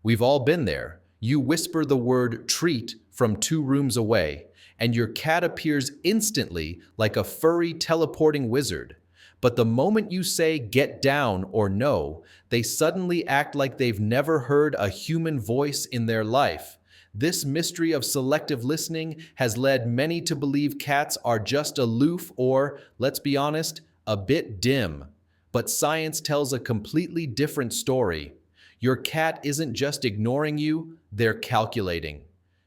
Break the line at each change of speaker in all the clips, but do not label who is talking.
We've all been there. You whisper the word treat from 2 rooms away, and your cat appears instantly like a furry teleporting wizard. But the moment you say get down or no, they suddenly act like they've never heard a human voice in their life. This mystery of selective listening has led many to believe cats are just aloof or, let's be honest, a bit dim. But science tells a completely different story. Your cat isn't just ignoring you, they're calculating.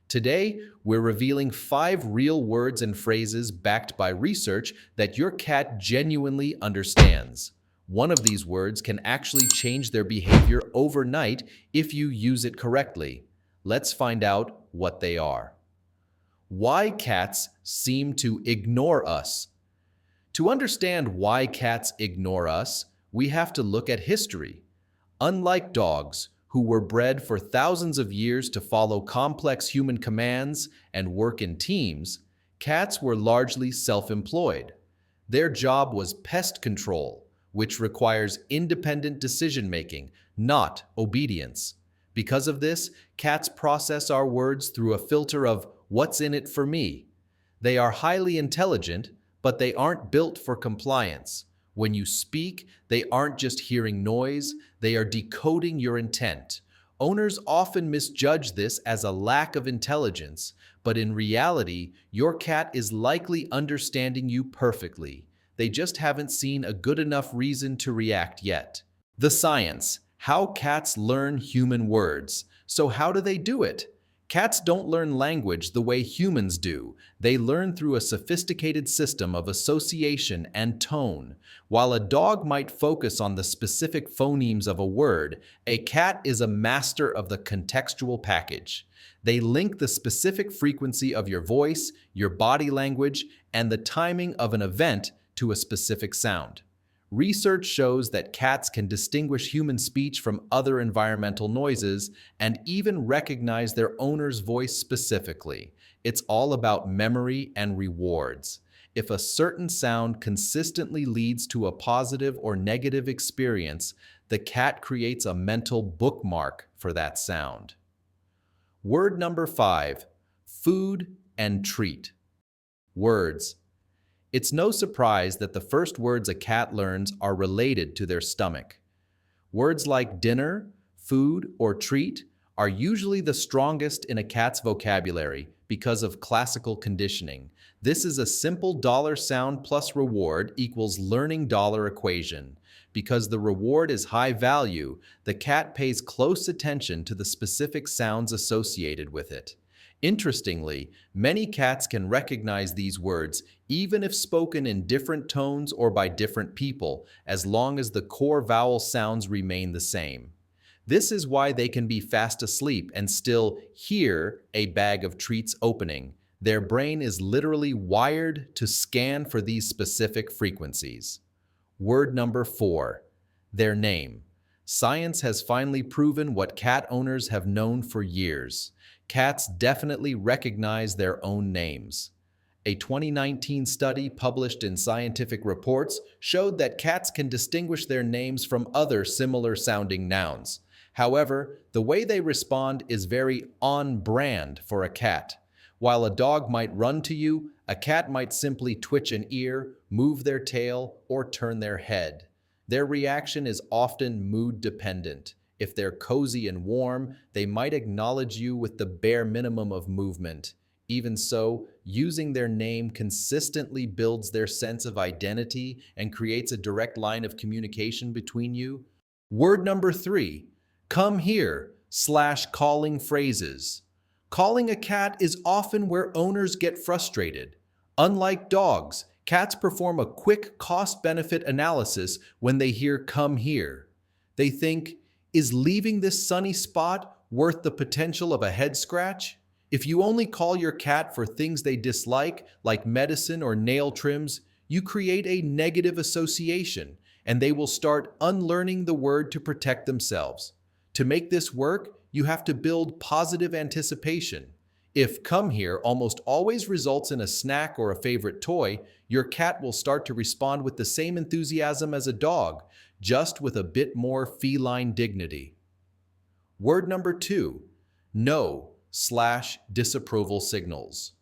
Today, we're revealing 5 real words and phrases backed by research that your cat genuinely understands. One of these words can actually change their behavior overnight if you use it correctly. Let's find out what they are. Why cats seem to ignore us. To understand why cats ignore us, we have to look at history. Unlike dogs, who were bred for thousands of years to follow complex human commands and work in teams, cats were largely self-employed. Their job was pest control, which requires independent decision-making, not obedience. Because of this, cats process our words through a filter of what's in it for me. They are highly intelligent, but they aren't built for compliance. When you speak, they aren't just hearing noise, they are decoding your intent. Owners often misjudge this as a lack of intelligence, but in reality, your cat is likely understanding you perfectly. They just haven't seen a good enough reason to react yet. The science: how cats learn human words. So how do they do it? Cats don't learn language the way humans do. They learn through a sophisticated system of association and tone. While a dog might focus on the specific phonemes of a word, a cat is a master of the contextual package. They link the specific frequency of your voice, your body language, and the timing of an event to a specific sound. Research shows that cats can distinguish human speech from other environmental noises and even recognize their owner's voice specifically. It's all about memory and rewards. If a certain sound consistently leads to a positive or negative experience, the cat creates a mental bookmark for that sound. Word number 5: food and treat. Words. It's no surprise that the first words a cat learns are related to their stomach. Words like dinner, food, or treat are usually the strongest in a cat's vocabulary because of classical conditioning. This is a simple dollar sound plus reward equals learning dollar equation. Because the reward is high value, the cat pays close attention to the specific sounds associated with it. Interestingly, many cats can recognize these words even if spoken in different tones or by different people, as long as the core vowel sounds remain the same. This is why they can be fast asleep and still hear a bag of treats opening. Their brain is literally wired to scan for these specific frequencies. Word number 4: their name. Science has finally proven what cat owners have known for years. Cats definitely recognize their own names. A 2019 study published in Scientific Reports showed that cats can distinguish their names from other similar-sounding nouns. However, the way they respond is very on-brand for a cat. While a dog might run to you, a cat might simply twitch an ear, move their tail, or turn their head. Their reaction is often mood-dependent. If they're cozy and warm, they might acknowledge you with the bare minimum of movement. Even so, using their name consistently builds their sense of identity and creates a direct line of communication between you. Word number 3: come here / calling phrases. Calling a cat is often where owners get frustrated. Unlike dogs, cats perform a quick cost-benefit analysis when they hear come here. They think, is leaving this sunny spot worth the potential of a head scratch? If you only call your cat for things they dislike, like medicine or nail trims, you create a negative association, and they will start unlearning the word to protect themselves. To make this work, you have to build positive anticipation. If come here almost always results in a snack or a favorite toy, your cat will start to respond with the same enthusiasm as a dog, just with a bit more feline dignity. Word number 2, no/disapproval signals.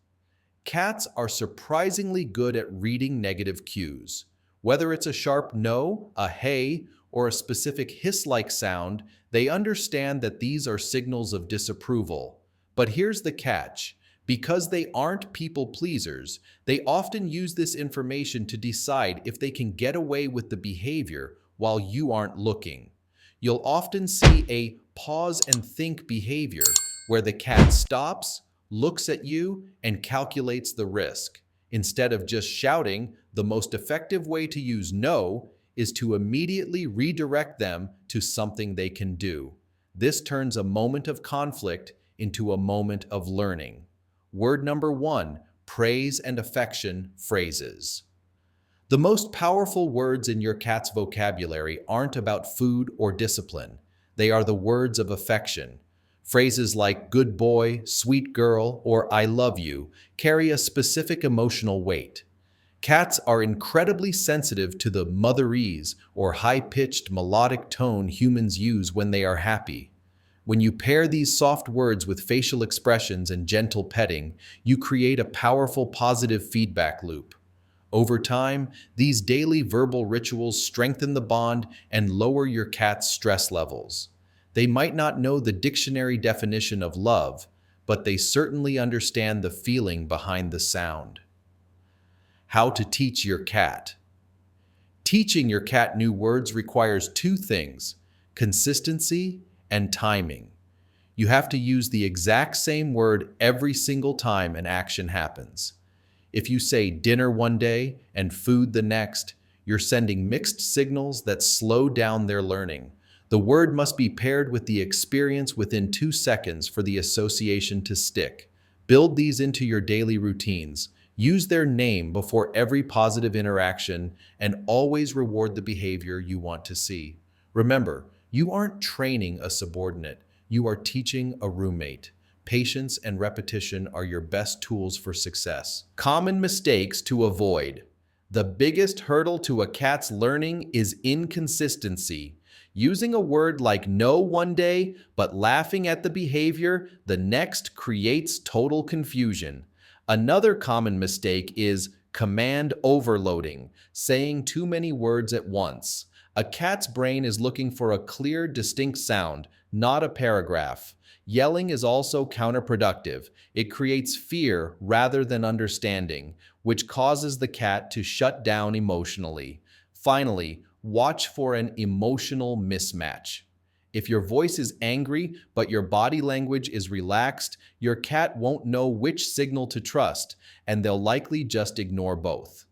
Cats are surprisingly good at reading negative cues. Whether it's a sharp no, a hey, or a specific hiss-like sound, they understand that these are signals of disapproval. But here's the catch. Because they aren't people pleasers, they often use this information to decide if they can get away with the behavior while you aren't looking. You'll often see a pause and think behavior where the cat stops, looks at you, and calculates the risk. Instead of just shouting, the most effective way to use no is to immediately redirect them to something they can do. This turns a moment of conflict into a moment of learning. Word number 1, praise and affection phrases. The most powerful words in your cat's vocabulary aren't about food or discipline. They are the words of affection. Phrases like good boy, sweet girl, or I love you carry a specific emotional weight. Cats are incredibly sensitive to the motherese or high-pitched melodic tone humans use when they are happy. When you pair these soft words with facial expressions and gentle petting, you create a powerful positive feedback loop. Over time, these daily verbal rituals strengthen the bond and lower your cat's stress levels. They might not know the dictionary definition of love, but they certainly understand the feeling behind the sound. How to teach your cat. Teaching your cat new words requires two things: consistency and timing. You have to use the exact same word every single time an action happens. If you say dinner one day and food the next, you're sending mixed signals that slow down their learning. The word must be paired with the experience within 2 seconds for the association to stick. Build these into your daily routines. Use their name before every positive interaction and always reward the behavior you want to see. Remember, you aren't training a subordinate, you are teaching a roommate. Patience and repetition are your best tools for success. Common mistakes to avoid. The biggest hurdle to a cat's learning is inconsistency. Using a word like no one day, but laughing at the behavior the next creates total confusion. Another common mistake is command overloading, saying too many words at once. A cat's brain is looking for a clear, distinct sound, not a paragraph. Yelling is also counterproductive. It creates fear rather than understanding, which causes the cat to shut down emotionally. Finally, watch for an emotional mismatch. If your voice is angry, but your body language is relaxed, your cat won't know which signal to trust, and they'll likely just ignore both.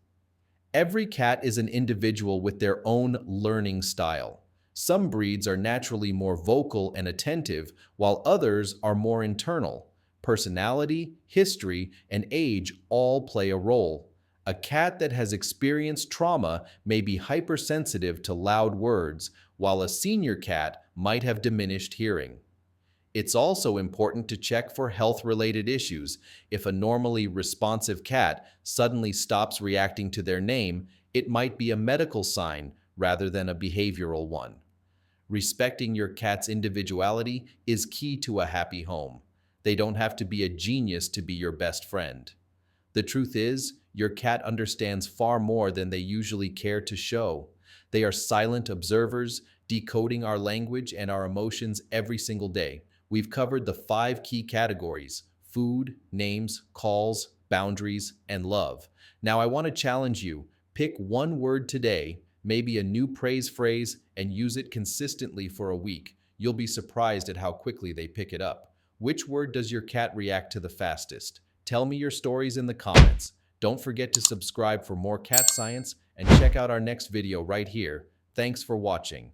Every cat is an individual with their own learning style. Some breeds are naturally more vocal and attentive, while others are more internal. Personality, history, and age all play a role. A cat that has experienced trauma may be hypersensitive to loud words, while a senior cat might have diminished hearing. It's also important to check for health-related issues. If a normally responsive cat suddenly stops reacting to their name, it might be a medical sign rather than a behavioral one. Respecting your cat's individuality is key to a happy home. They don't have to be a genius to be your best friend. The truth is, your cat understands far more than they usually care to show. They are silent observers, decoding our language and our emotions every single day. We've covered the 5 key categories: food, names, calls, boundaries, and love. Now I want to challenge you. Pick one word today, maybe a new praise phrase, and use it consistently for a week. You'll be surprised at how quickly they pick it up. Which word does your cat react to the fastest? Tell me your stories in the comments. Don't forget to subscribe for more cat science and check out our next video right here. Thanks for watching.